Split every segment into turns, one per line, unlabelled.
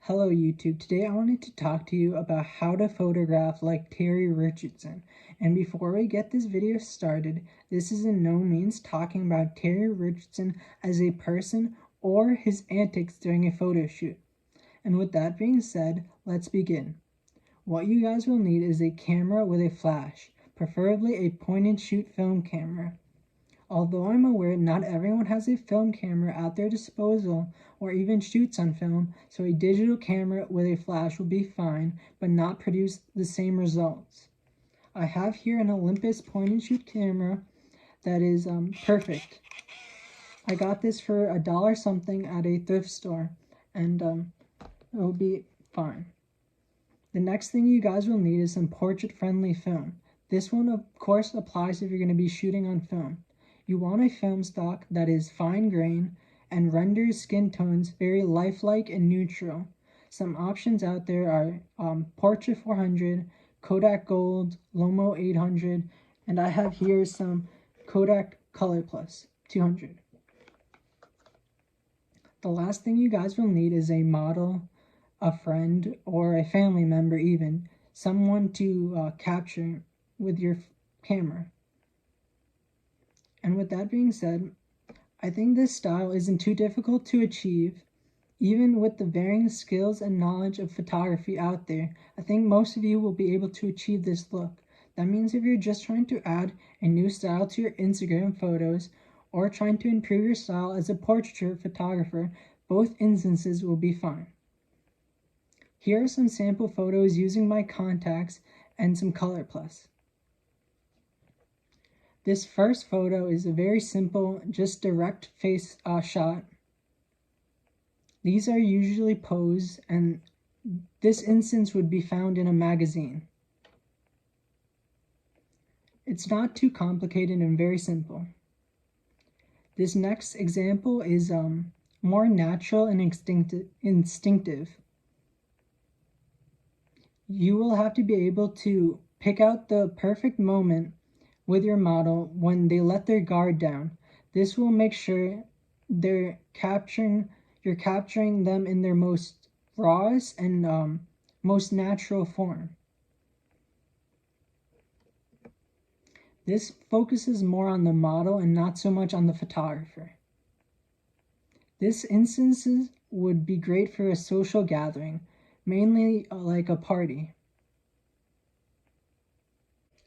Hello YouTube, today I wanted to talk to you about how to photograph like Terry Richardson. And before we get this video started, this is in no means talking about Terry Richardson as a person or his antics during a photo shoot. And with that being said, let's begin. What you guys will need is a camera with a flash, preferably a point and shoot film camera. Although I'm aware not everyone has a film camera at their disposal or even shoots on film, so a digital camera with a flash will be fine, but not produce the same results. I have here an Olympus point and shoot camera that is perfect. I got this for $1 something at a thrift store, and it will be fine. The next thing you guys will need is some portrait-friendly film. This one of course applies if you're going to be shooting on film. You want a film stock that is fine grain and renders skin tones very lifelike and neutral. Some options out there are Portra 400, Kodak Gold, Lomo 800, and I have here some Kodak Color Plus 200. The last thing you guys will need is a model, a friend, or a family member even, someone to capture with your camera. And with that being said, I think this style isn't too difficult to achieve. Even with the varying skills and knowledge of photography out there, I think most of you will be able to achieve this look. That means if you're just trying to add a new style to your Instagram photos or trying to improve your style as a portraiture photographer, both instances will be fine. Here are some sample photos using my contacts and some Color Plus. This first photo is a very simple, just direct face shot. These are usually posed, and this instance would be found in a magazine. It's not too complicated and very simple. This next example is more natural and instinctive. You will have to be able to pick out the perfect moment with your model when they let their guard down. This will make sure you're capturing them in their most rawest and most natural form. This focuses more on the model and not so much on the photographer. This instance would be great for a social gathering, mainly like a party.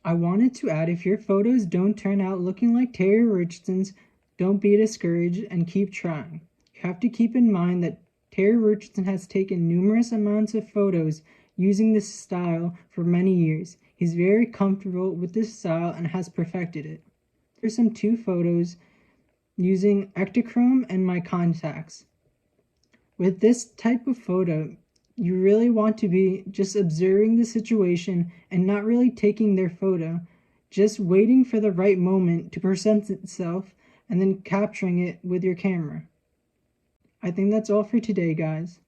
I wanted to add, if your photos don't turn out looking like Terry Richardson's, don't be discouraged and keep trying. You have to keep in mind that Terry Richardson has taken numerous amounts of photos using this style for many years. He's very comfortable with this style and has perfected it. Here's some 2 photos using Ektachrome and my contacts. With this type of photo, you really want to be just observing the situation and not really taking their photo, just waiting for the right moment to present itself and then capturing it with your camera. I think that's all for today, guys.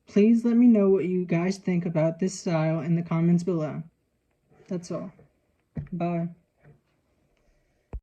Please let me know what you guys think about this style in the comments below. That's all. Bye.